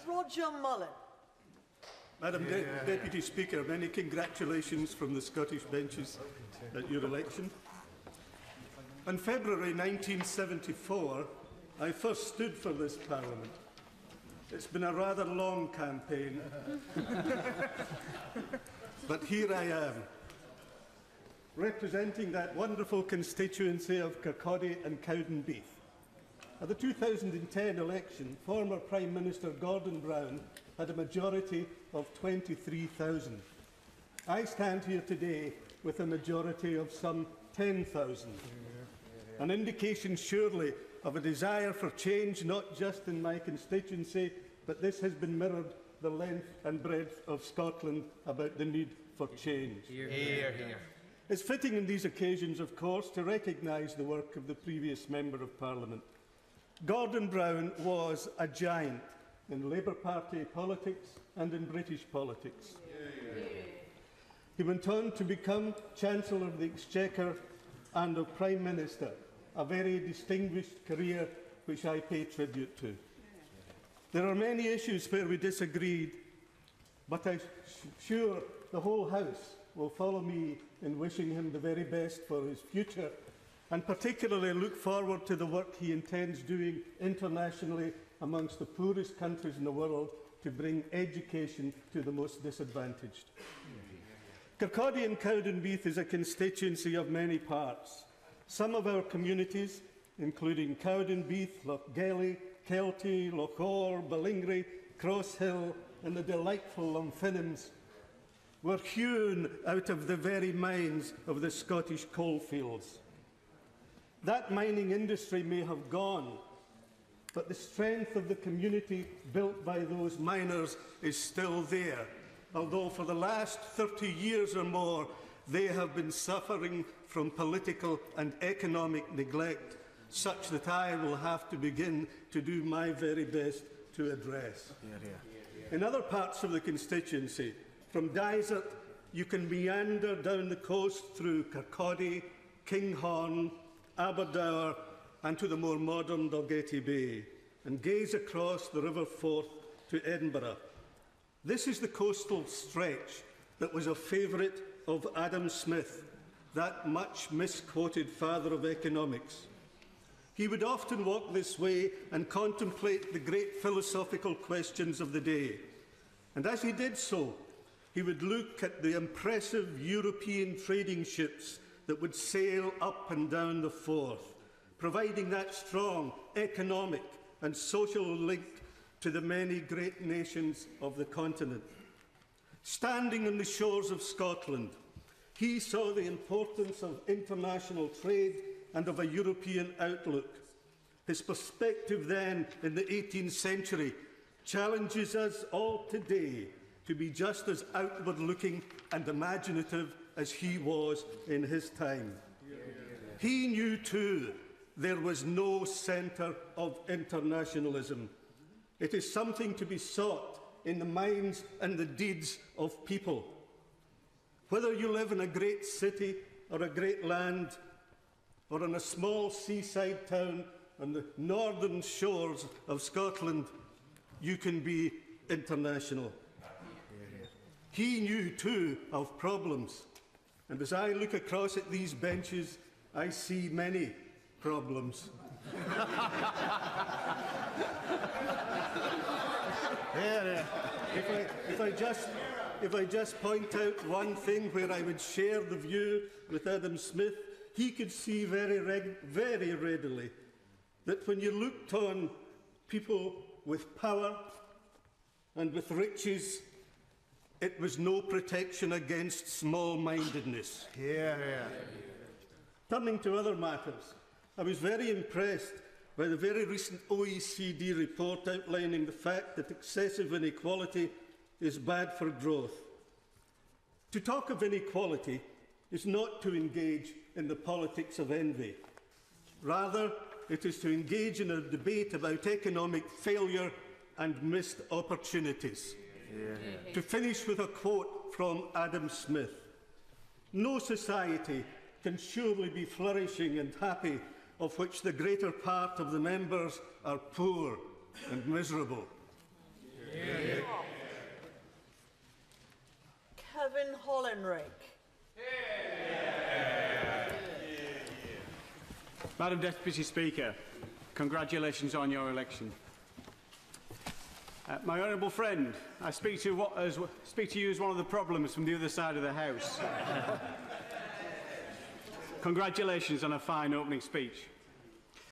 Roger Mullen. Madam Deputy Speaker, many congratulations from the Scottish benches at your election. In February 1974, I first stood for this Parliament. It's been a rather long campaign, but here I am, representing that wonderful constituency of Kirkcaldy and Cowdenbeath. At the 2010 election, former Prime Minister Gordon Brown had a majority of 23,000. I stand here today with a majority of some 10,000. An indication surely of a desire for change, not just in my constituency, but this has been mirrored the length and breadth of Scotland about the need for change. Hear, hear. It's fitting in these occasions, of course, to recognise the work of the previous Member of Parliament. Gordon Brown was a giant in Labour Party politics and in British politics. He went on to become Chancellor of the Exchequer and of Prime Minister, a very distinguished career which I pay tribute to. There are many issues where we disagreed, but I'm sure the whole House will follow me in wishing him the very best for his future, and particularly look forward to the work he intends doing internationally amongst the poorest countries in the world to bring education to the most disadvantaged. Kirkcaldy and Cowdenbeath is a constituency of many parts. Some of our communities, including Cowdenbeath, Lochgelly, Kelty, Lochore, Ballingry, Crosshill and the delightful Lumfinnums, were hewn out of the very mines of the Scottish coalfields. That mining industry may have gone, but the strength of the community built by those miners is still there, although for the last 30 years or more they have been suffering from political and economic neglect, such that I will have to begin to do my very best to address. In other parts of the constituency, from Dysart, you can meander down the coast through Kirkcaldy, Kinghorn, Aberdour and to the more modern Dalgety Bay, and gaze across the River Forth to Edinburgh. This is the coastal stretch that was a favourite of Adam Smith, that much misquoted father of economics. He would often walk this way and contemplate the great philosophical questions of the day. And as he did so, he would look at the impressive European trading ships that would sail up and down the Forth, providing that strong economic and social link to the many great nations of the continent. Standing on the shores of Scotland, he saw the importance of international trade and of a European outlook. His perspective then, in the 18th century, challenges us all today to be just as outward-looking and imaginative as he was in his time. He knew too there was no centre of internationalism. It is something to be sought in the minds and the deeds of people. Whether you live in a great city or a great land, or in a small seaside town on the northern shores of Scotland, you can be international. He knew too of problems, and as I look across at these benches, I see many problems. If I just point out one thing where I would share the view with Adam Smith, he could see very readily that when you looked on people with power and with riches, it was no protection against small-mindedness. Turning to other matters, I was very impressed by the very recent OECD report outlining the fact that excessive inequality is bad for growth. To talk of inequality is not to engage in the politics of envy. Rather, it is to engage in a debate about economic failure and missed opportunities. To finish with a quote from Adam Smith: "No society can surely be flourishing and happy of which the greater part of the members are poor and miserable." Here. Kevin Hollenrick. Madam Deputy Speaker, congratulations on your election. My honourable friend, I speak to you as one of the problems from the other side of the House. Congratulations on a fine opening speech.